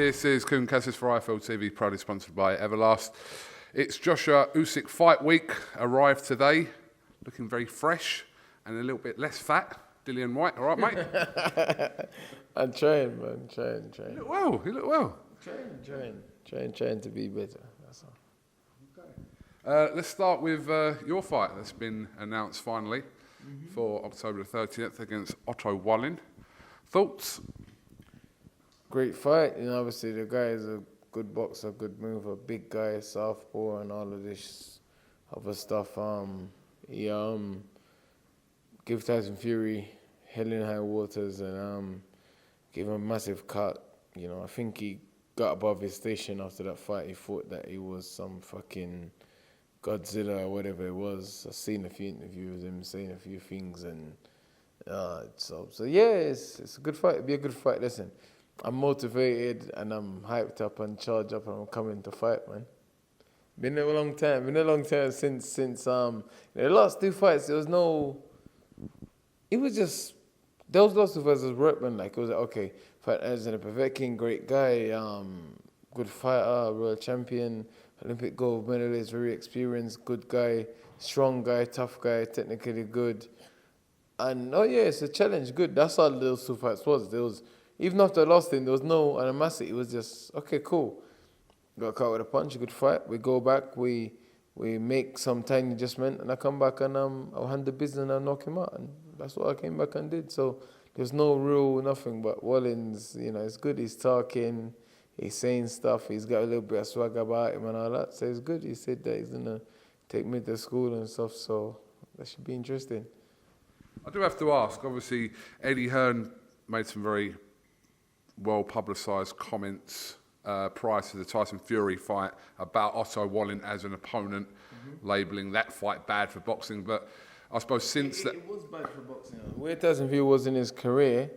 This is KUGAN CASSIUS for IFL TV, proudly sponsored by Everlast. It's Joshua USYK fight week, arrived today, looking very fresh and a little bit less fat. DILLIAN WHYTE, all right, mate? I'm trying, man, trying. You look well, you look well. Trying to be better, that's all. Okay. Let's start with your fight that's been announced finally for October the 30th against Otto Wallin. Thoughts? Great fight, you know, obviously the guy is a good boxer, good mover, big guy, southpaw and all of this other stuff. He give Tyson Fury hell in high waters and gave him a massive cut. You know, I think he got above his station after that fight. He thought that he was some fucking Godzilla or whatever it was. I've seen a few interviews with him saying a few things and so yeah, it's a good fight. It'll be a good fight. Listen, I'm motivated and I'm hyped up and charged up and I'm coming to fight, man. Been a long time since the last two fights. There was just those last two fights was work, man. Like it was like, okay, fight as a Povetkin, great guy, good fighter, world champion, Olympic gold medalist, very experienced, good guy, strong guy, tough guy, technically good. And oh yeah, it's a challenge, good. That's all those two fights was. There was, even after the last thing, there was no animosity. It was just, okay, cool. Got caught with a punch, good fight. We go back, we make some tiny adjustment, and I come back and I'll handle business and I'll knock him out. And that's what I came back and did. So there's no real nothing, but Wallin's, you know, it's good. He's talking, he's saying stuff. He's got a little bit of swag about him and all that. So it's good. He said that he's going to take me to school and stuff. So that should be interesting. I do have to ask, obviously, Eddie Hearn made some very well-publicised comments prior to the Tyson Fury fight about Otto Wallin as an opponent, labelling that fight bad for boxing. But I suppose since that... It was bad for boxing. Where Tyson Fury was in his career,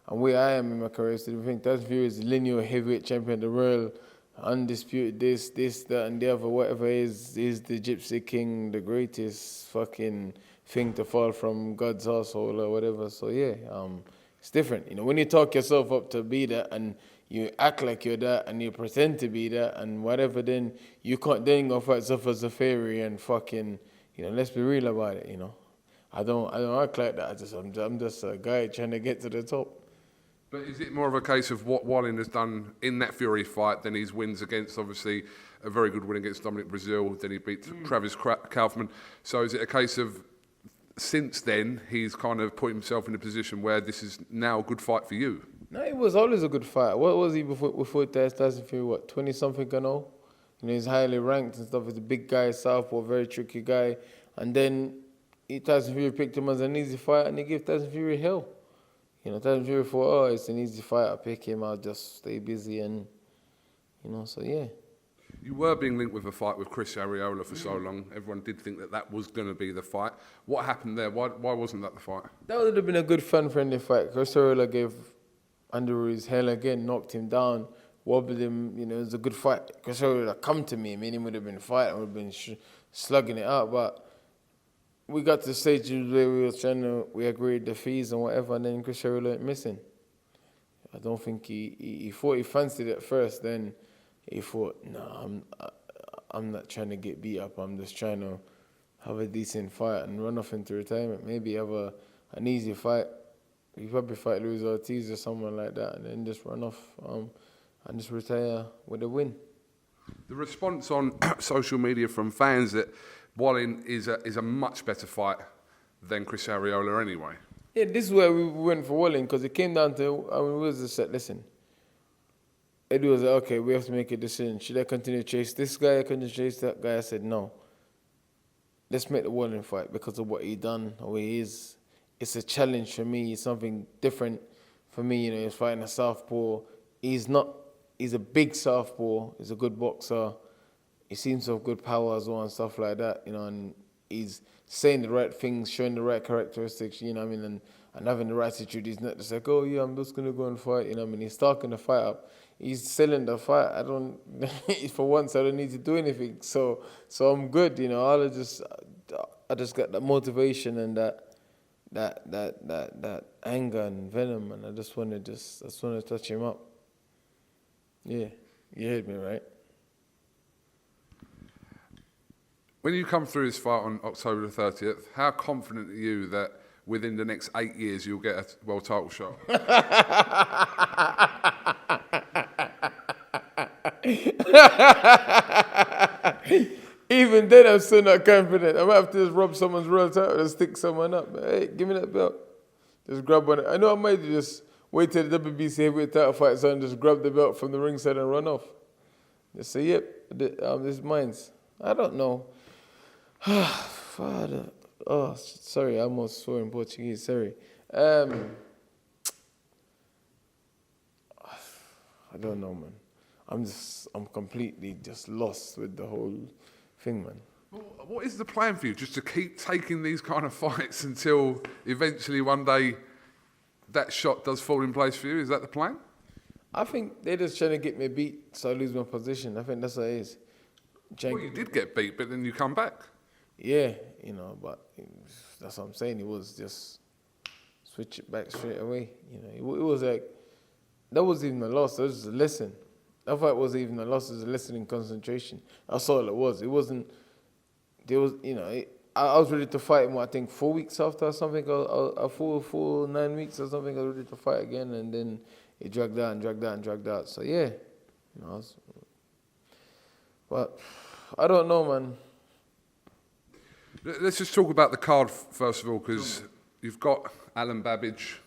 and where I am in my career, so I think Tyson Fury is the lineal heavyweight champion of the world, undisputed this, that, and the other, whatever is the Gypsy King, the greatest fucking thing to fall from God's household or whatever. So yeah, it's different. You know, when you talk yourself up to be that and you act like you're that and you pretend to be that and whatever, then you can't then go fight Zafar Zafari and fucking, you know, let's be real about it, you know. I don't act like that. I'm just a guy trying to get to the top. But is it more of a case of what Wallin has done in that Fury fight than his wins against, obviously, a very good win against Dominic Brazil, then he beat Travis Kaufman. So is it a case of since then he's kind of put himself in a position where this is now a good fight for you? No, it was always a good fight. What was he before Tyson Fury? What, 20-something, you know? You know, he's highly ranked and stuff. He's a big guy, southpaw, very tricky guy. And then Tyson Fury picked him as an easy fight and he gave Tyson Fury hell. You know, Tyson Fury thought, oh, it's an easy fight. I'll pick him. I'll just stay busy and, you know, so yeah. You were being linked with a fight with Chris Arreola for so long. Everyone did think that was going to be the fight. What happened there? Why wasn't that the fight? That would have been a good, fan-friendly fight. Chris Arreola gave Andy Ruiz hell again, knocked him down, wobbled him. You know, it was a good fight. Chris Arreola come to me. I mean, he would have been fighting, would have been slugging it out. But we got to the stage where we agreed the fees and whatever, and then Chris Arreola went missing. I don't think he thought he fancied it at first, then he thought, no, I'm not trying to get beat up. I'm just trying to have a decent fight and run off into retirement. Maybe have an easy fight. You probably fight Luis Ortiz or someone like that, and then just run off and just retire with a win. The response on social media from fans that Wallin is a much better fight than Chris Arreola anyway. Yeah, this is where we went for Wallin, because it came down to, I mean, we was just said, listen, Eddie was like, okay, we have to make a decision. Should I continue to chase this guy or continue to chase that guy? I said, no. Let's make the Wallin fight because of what he done, or he is. It's a challenge for me. It's something different for me. You know, he's fighting a southpaw. He's a big southpaw. He's a good boxer. He seems to have good power as well and stuff like that, you know, and he's saying the right things, showing the right characteristics, you know what I mean, and having the right attitude. He's not just like, oh yeah, I'm just going to go and fight, you know what I mean. He's talking the fight up. He's selling the fight. For once, I don't need to do anything. So I'm good, you know. I just got that motivation and that anger and venom, and I just want to touch him up. Yeah, you heard me right. When you come through this fight on October the 30th, how confident are you that within the next 8 years you'll get a world title shot? Even then, I'm still not confident. I might have to just rub someone's world title and stick someone up. Hey, give me that belt. Just grab one. I know I might just wait till the WBC heavyweight title fight and just grab the belt from the ringside and run off. Just say, yep, this is mine. I don't know. Father. Oh, sorry, I almost swore in Portuguese. Sorry. I don't know, man. I'm completely just lost with the whole thing, man. Well, what is the plan for you? Just to keep taking these kind of fights until eventually one day that shot does fall in place for you? Is that the plan? I think they're just trying to get me beat so I lose my position. I think that's what it is. Well, you did get beat, but then you come back. Yeah, but that's what I'm saying. It was just switch it back straight away. It was like, that wasn't even a loss. That was just a lesson. That fight wasn't even a loss. It was a lesson in concentration. That's all it was. It wasn't, there was, I was ready to fight him, I think 4 weeks after or something, a full 9 weeks or something, I was ready to fight again, and then it dragged out. So yeah, but I don't know, man. Let's just talk about the card first of all, because you've got Alan Babbage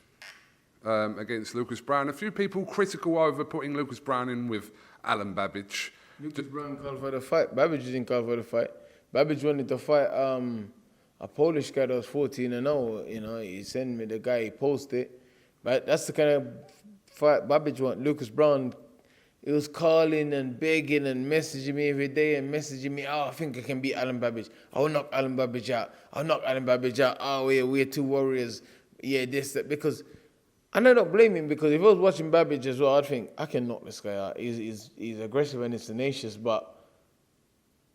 against Lucas Brown. A few people critical over putting Lucas Brown in with Alan Babbage. Lucas Brown called for the fight. Babbage didn't call for the fight. Babbage wanted to fight a Polish guy that was 14-0. He sent me the guy, he posted. But that's the kind of fight Babbage want. Lucas Brown, he was calling and begging and messaging me every day and messaging me, I think I can beat Alan Babbage. I will knock Alan Babbage out. Oh, yeah, we're two warriors. Yeah, this, that. Because, and I don't blame him, because if I was watching Babbage as well, I'd think, I can knock this guy out. He's aggressive and he's tenacious, but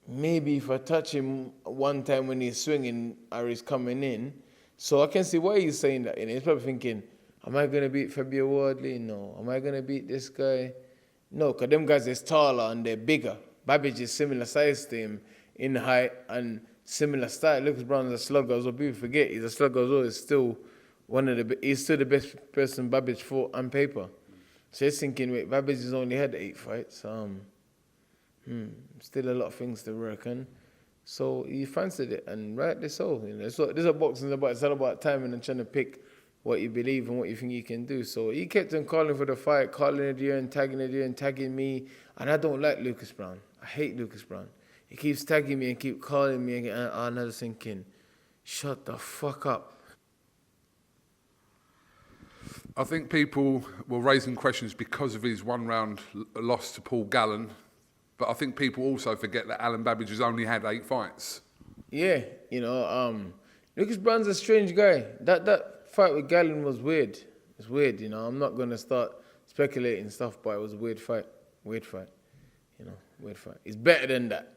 maybe if I touch him one time when he's swinging or he's coming in, so I can see why he's saying that. He's probably thinking, am I going to beat Fabio Wardley? No. Am I going to beat this guy? No, because them guys is taller and they're bigger. Babbage is similar size to him in height and similar style. Lucas Brown is a slugger as well. People forget he's a slugger as well. He's still the best person Babbage fought on paper. So he's thinking, wait, Babbage has only had 8 fights. Still a lot of things to work on. So he fancied it, and rightly so. So this is boxing about. It's all about timing and trying to pick what you believe and what you think you can do. So he kept on calling for the fight, calling it here and tagging me. And I don't like Lucas Brown. I hate Lucas Brown. He keeps tagging me and keep calling me, and I'm just thinking, shut the fuck up. I think people were raising questions because of his one-round loss to Paul Gallen. But I think people also forget that Alan Babbage has only had 8 fights. Yeah, Lucas Brown's a strange guy. That fight with Gallen was weird. It's weird, I'm not going to start speculating stuff, but it was a weird fight. Weird fight. It's better than that.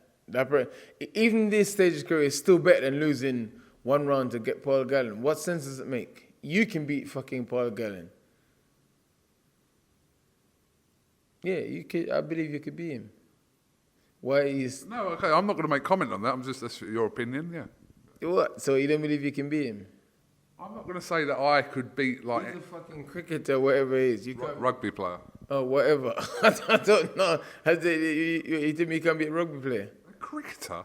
Even this stage of his career is still better than losing 1 round to get Paul Gallen. What sense does it make? You can beat fucking Paul Gallen. Yeah, you could. I believe you could beat him. Why is... No, okay, I'm not going to make comment on that. That's your opinion, yeah. What? So you don't believe you can beat him? I'm not going to say that I could beat, He's a fucking cricketer, whatever it is. Rugby player. Oh, whatever. I don't know. You think you can beat a rugby player? A cricketer?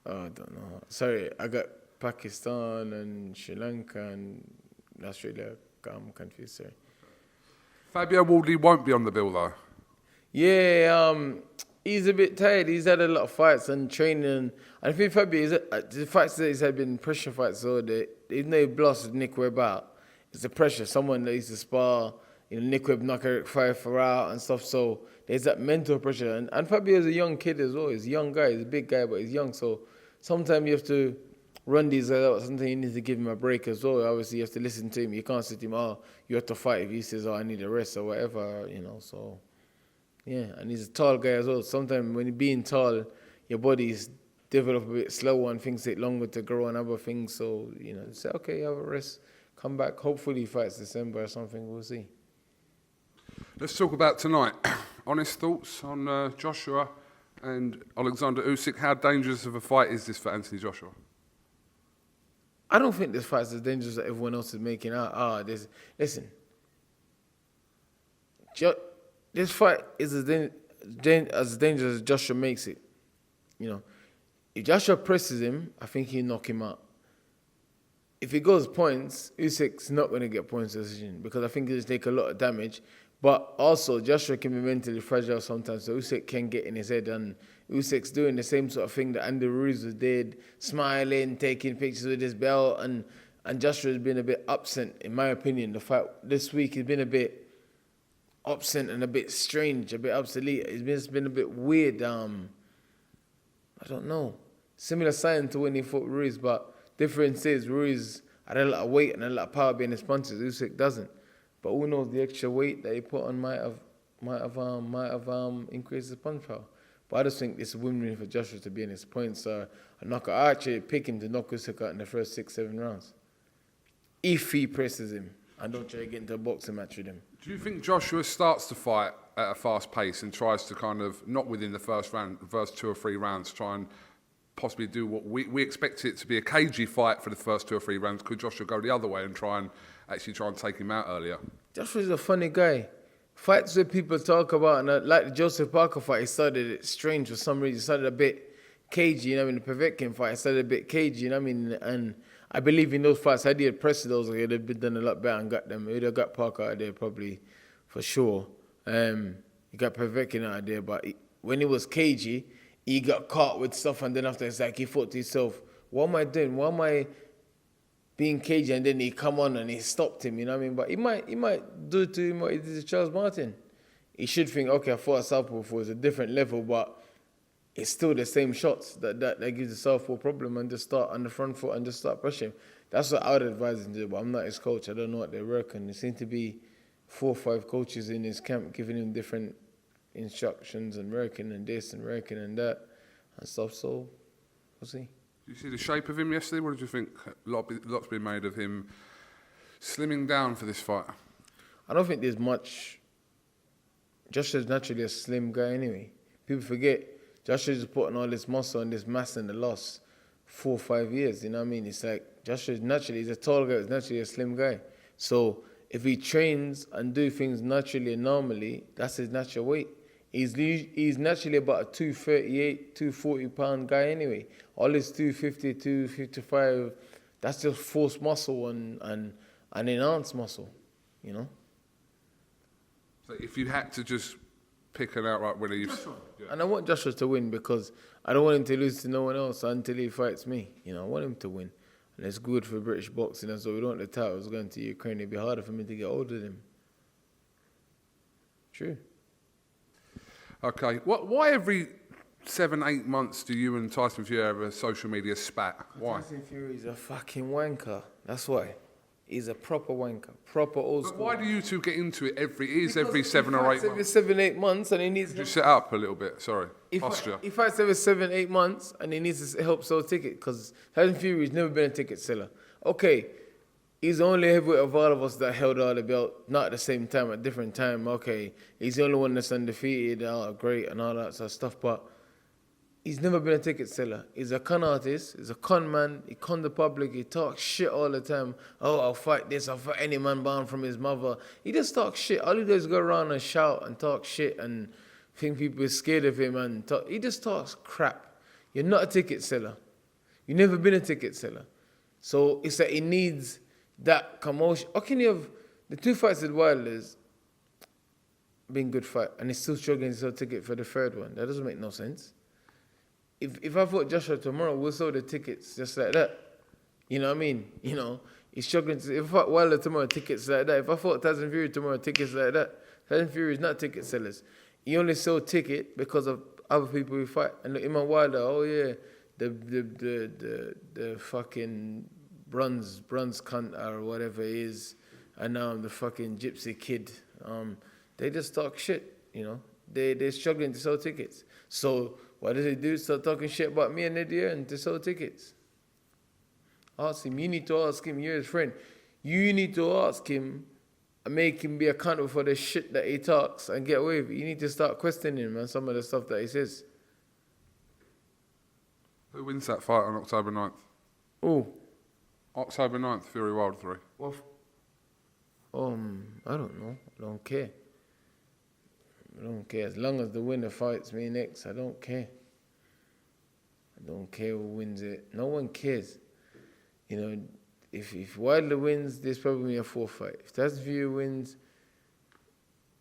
Oh, I don't know. Sorry, I got Pakistan and Sri Lanka and Australia. I'm confused, sorry. Fabio Wardley won't be on the bill, though. Yeah, he's a bit tired. He's had a lot of fights and training. And I think Fabio, the fights that he's had been pressure fights. So even though he blasted Nick Webb out, it's the pressure. Someone that used to spar, Nick Webb knock Eric Pfeiffer out and stuff. So there's that mental pressure. And Fabio's a young kid as well. He's a young guy. He's a big guy, but he's young. So sometimes you have to run these guys out. Sometimes you need to give him a break as well. Obviously, you have to listen to him. You can't say to him, you have to fight. If he says, I need a rest or whatever, so... Yeah, and he's a tall guy as well. Sometimes when you're being tall, your body's develop a bit slower and things take longer to grow and other things. So, say, okay, have a rest, come back. Hopefully he fights December or something, we'll see. Let's talk about tonight. honest thoughts on Joshua and Alexander Usyk? How dangerous of a fight is this for Anthony Joshua? I don't think this fight's as dangerous as everyone else is making out. Listen. This fight is as dangerous as Joshua makes it. You know, if Joshua presses him, I think he'll knock him out. If he goes points, Usyk's not going to get points decision because I think he'll just take a lot of damage. But also, Joshua can be mentally fragile sometimes, so Usyk can get in his head. And Usyk's doing the same sort of thing that Andy Ruiz did, smiling, taking pictures with his belt, and Joshua's been a bit absent, in my opinion. The fight this week has been a bit absent and a bit strange, a bit obsolete. It's been a bit weird. I don't know. Similar sign to when he fought Ruiz, but difference is Ruiz had a lot of weight and a lot of power behind his punches. Usyk doesn't. But who knows, the extra weight that he put on might have increased his punch power. But I just think it's win-win for Joshua to be in his points. I actually pick him to knock Usyk out in the first 6-7 rounds. If he presses him and don't try to get into a boxing match with him. Do you think Joshua starts the fight at a fast pace and tries to kind of, not within the first 2 or 3 rounds, try and possibly do what we expect it to be a cagey fight for the first 2 or 3 rounds? Could Joshua go the other way and try and take him out earlier? Joshua's a funny guy. Fights that people talk about, and like the Joseph Parker fight, he started it strange for some reason. He started a bit cagey, the Povetkin fight, he started a bit cagey, and I believe in those fights, had he had pressed those, he'd have been done a lot better and got them. He'd have got Parker out of there probably, for sure. He got Povetkin out of there, but when he was cagey, he got caught with stuff, and then after it's like he thought to himself, what am I doing? Why am I being cagey? And then he come on and he stopped him, But he might do to him what he did to Charles Martin. He should think, okay, I fought a southpaw before, it's a different level, but it's still the same shots that gives the southpaw problem, and just start on the front foot and just start pushing. That's what I would advise him to do, but I'm not his coach. I don't know what they're working. There seem to be 4 or 5 coaches in his camp giving him different instructions and working and this and working and that and stuff, so we'll see. Did you see the shape of him yesterday? What did you think? Lots been made of him slimming down for this fight. I don't think there's much. Joshua's naturally a slim guy anyway. People forget Joshua's putting all this muscle and this mass in the last 4 or 5 years. It's like Joshua's naturally, he's a tall guy, he's naturally a slim guy. So if he trains and do things naturally and normally, that's his natural weight. He's naturally about a 238, 240 pound guy anyway. All his 250, 255, that's just forced muscle and enhanced muscle, So if you had to just pick an outright winner, yeah. And I want Joshua to win because I don't want him to lose to no one else until he fights me. I want him to win. And it's good for British boxing, and so we don't want the titles going to Ukraine. It'd be harder for me to get hold of them. True. Okay. Why every 7-8 months do you and Tyson Fury have a social media spat? Why? Tyson Fury's a fucking wanker. That's why. He's a proper wanker. Proper old school. But why do you two get into it every 7 or 8 months? Every 7-8 months, and he needs. Could you set up a little bit? Sorry. Posture. He fights every 7-8 months, and he needs to help sell a ticket because Tyson Fury's never been a ticket seller. Okay, he's the only heavyweight of all of us that held all the belt, not at the same time, at different time. Okay, he's the only one that's undefeated, great, and all that sort of stuff, but he's never been a ticket seller. He's a con artist, he's a con man, he con the public, he talks shit all the time. Oh, I'll fight this, I'll fight any man born from his mother. He just talks shit. All he does is go around and shout and talk shit and think people are scared of him and talk. He just talks crap. You're not a ticket seller. You've never been a ticket seller. So it's that he needs that commotion. How can you have the 2 fights with Wilder's been good fight and he's still struggling to sell a ticket for the 3rd one? That doesn't make no sense. If I fought Joshua tomorrow, we'll sell the tickets just like that. You know what I mean? He's struggling to. If I fought Wilder tomorrow, tickets like that. If I fought Tyson Fury tomorrow, tickets like that. Tyson Fury is not ticket sellers. He only sell ticket because of other people who fight. And look, Iman Wilder, oh yeah, the fucking bronze cunt or whatever he is, and now I'm the fucking gypsy kid. They just talk shit. They're struggling to sell tickets. So what does he do? Start talking shit about me and Nadia and to sell tickets. Ask him. You need to ask him. You're his friend. You need to ask him and make him be accountable for the shit that he talks and get away with it. You need to start questioning him on some of the stuff that he says. Who wins that fight on October 9th? Oh. October 9th, Fury Wilder 3. Well, I don't know. I don't care. I don't care. As long as the winner fights me next, I don't care. I don't care who wins it. No one cares. You know, if Wilder wins, there's probably a 4th fight. If Tyson Fury wins,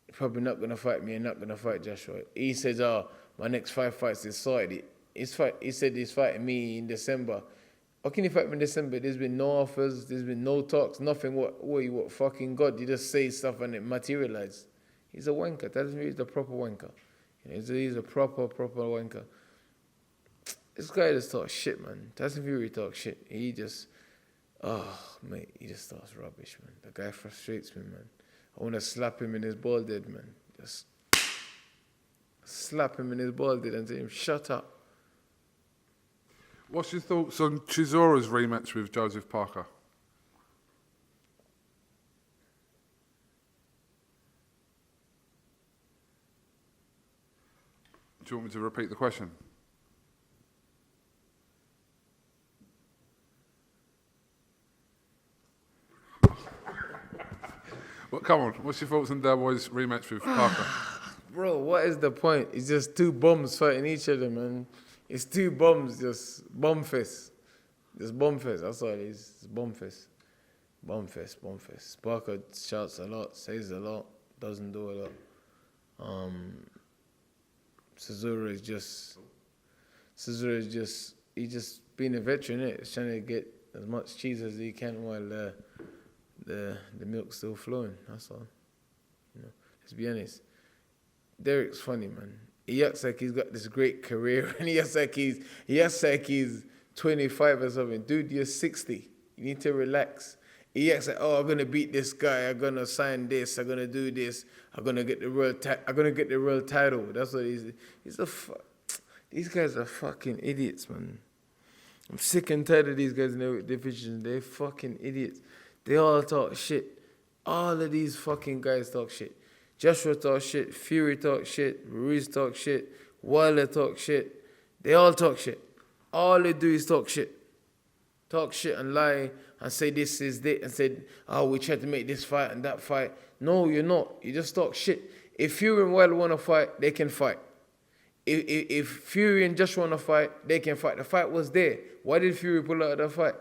he's probably not going to fight me and not going to fight Joshua. He says, my next 5 fights is sorted. He said he's fighting me in December. How can you fight me in December? There's been no offers, there's been no talks, nothing. What fucking God? You just say stuff and it materializes. He's a wanker. Tyson Fury is a proper wanker. You know, he's a proper wanker. This guy just talks shit, man. Tyson Fury talks shit. He just, mate, he just talks rubbish, man. The guy frustrates me, man. I want to slap him in his bald head, man. Just slap him in his bald head and tell him, shut up. What's your thoughts on Chisora's rematch with Joseph Parker? Do you want me to repeat the question? Well, come on. What's your thoughts on Boy's rematch with Parker? Bro, what is the point? It's just 2 bums fighting each other, man. It's 2 bums, just bum fest. Just bum fest, that's all it is. It's bum fest. Bum fest. Parker shouts a lot, says a lot, doesn't do a lot. Chisora is just, he's just being a veteran, innit? He's trying to get as much cheese as he can while the milk's still flowing, that's all. You know, let's be honest. Derek's funny, man. He acts like he's got this great career, and he acts like he's 25 or something. Dude, you're 60. You need to relax. He acts like, I'm gonna beat this guy. I'm gonna sign this. I'm gonna do this. I'm gonna get the world title. That's what he's. These guys are fucking idiots, man. I'm sick and tired of these guys in their division. They're fucking idiots. They all talk shit. All of these fucking guys talk shit. Joshua talk shit, Fury talk shit, Ruiz talk shit, Wilder talk shit. They all talk shit. All they do is talk shit. Talk shit and lie and say this is it and say, we tried to make this fight and that fight. No, you're not. You just talk shit. If Fury and Wilder want to fight, they can fight. If Fury and Joshua want to fight, they can fight. The fight was there. Why did Fury pull out of the fight?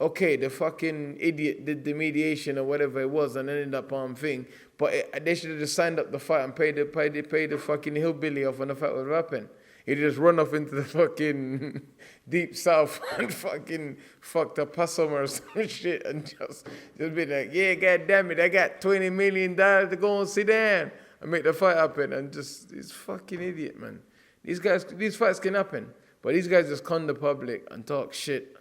Okay, the fucking idiot did the mediation or whatever it was and ended up on thing. But they should have just signed up the fight and paid the fucking hillbilly off when the fight was happening. He just run off into the fucking deep south and fucking fucked a possum or some shit and just be like, yeah, goddamn it, I got $20 million to go and sit down and make the fight happen. And just, he's fucking idiot, man. These fights can happen. But these guys just con the public and talk shit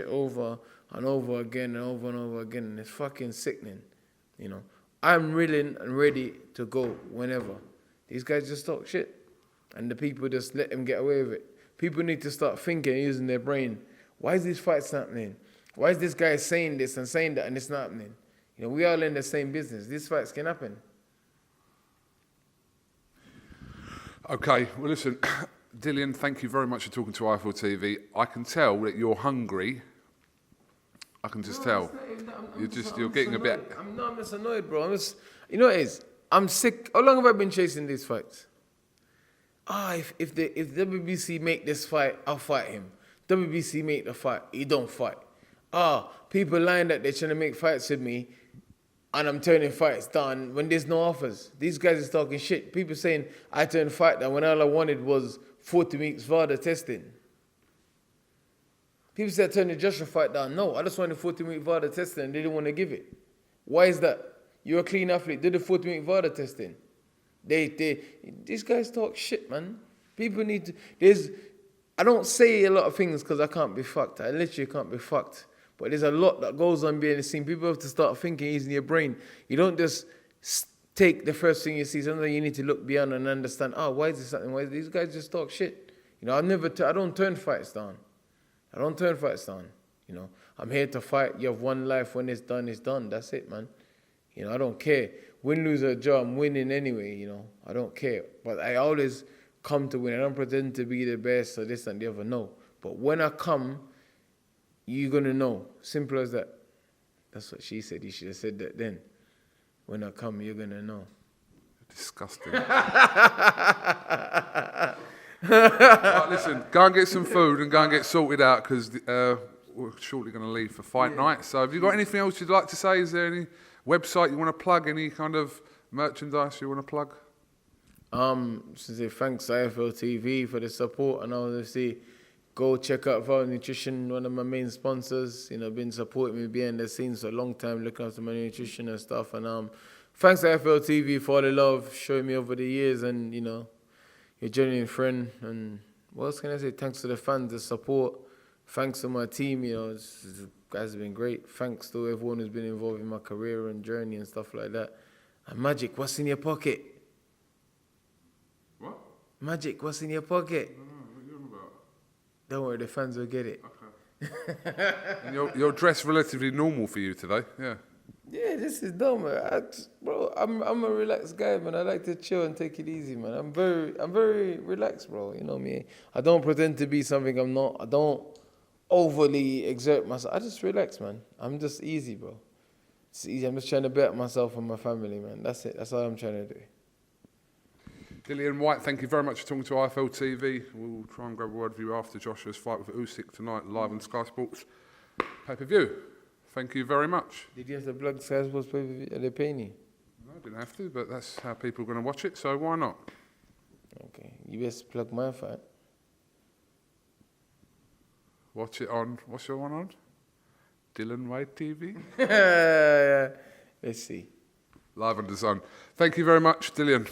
over and over again and over again. And it's fucking sickening, you know. I'm willing and ready to go whenever. These guys just talk shit. And the people just let them get away with it. People need to start thinking and using their brain. Why is these fights happening? Why is this guy saying this and saying that and it's not happening? You know, we all in the same business. These fights can happen. Okay, well listen, Dillian, thank you very much for talking to IFL TV. I can tell that you're hungry. I can just tell. You're getting a bit. I'm just annoyed, bro. You know what it is? I'm sick. How long have I been chasing these fights? If WBC make this fight, I'll fight him. WBC make the fight, he don't fight. People lying that they're trying to make fights with me, and I'm turning fights down when there's no offers. These guys is talking shit. People saying I turned fight down when all I wanted was 40 weeks VADA testing. People said I turned the Joshua fight down. No, I just wanted 40-week VADA testing and they didn't want to give it. Why is that? You're a clean athlete. Did the 40-week VADA testing. These guys talk shit, man. People need to... I don't say a lot of things because I can't be fucked. I literally can't be fucked. But there's a lot that goes on behind the scene. People have to start thinking using your brain. You don't just take the first thing you see. Sometimes you need to look beyond and understand, why is this happening? Why is these guys just talk shit? You know, I don't turn fights down. I don't turn fights down. You know, I'm here to fight. You have one life. When it's done, it's done. That's it, man. You know, I don't care. Win, lose, or draw, I'm winning anyway, you know. I don't care. But I always come to win. I don't pretend to be the best or this and the other, no. But when I come, you're going to know. Simple as that. That's what she said. You should have said that then. When I come, you're going to know. Disgusting. Right, listen, go and get some food and go and get sorted out because we're shortly going to leave for fight night. So have you got anything else you'd like to say? Is there any website you want to plug? Any kind of merchandise you want to plug? Say thanks IFL TV for the support, and obviously go check out Val Nutrition, one of my main sponsors. You know, been supporting me behind the scenes for a long time, looking after my nutrition and stuff. And thanks IFL TV for all the love showing me over the years, and you know, your genuine friend. And what else can I say? Thanks to the fans, the support. Thanks to my team. You know, you guys have been great. Thanks to everyone who's been involved in my career and journey and stuff like that. And Magic, what's in your pocket? What? Magic, what's in your pocket? I don't know, what are you on about? Don't worry, the fans will get it. Okay. And you're dressed relatively normal for you today, yeah. Yeah, this is dumb, man. Bro, I'm a relaxed guy, man. I like to chill and take it easy, man. I'm very relaxed, bro. You know me. I don't pretend to be something I'm not. I don't overly exert myself. I just relax, man. I'm just easy, bro. It's easy. I'm just trying to better myself and my family, man. That's it. That's all I'm trying to do. DILLIAN WHYTE, thank you very much for talking to IFL TV. We'll try and grab a word with you after Joshua's fight with USYK tonight, live on Sky Sports pay-per-view. Thank you very much. Did you have to plug Sky Sports pay-per-view? Are they paying you? No, I didn't have to, but that's how people are going to watch it, so why not? Okay. You best plug my fight. Watch it on, what's your one on? DILLIAN WHYTE TV? Yeah. Let's see. Live on the Sun. Thank you very much, DILLIAN.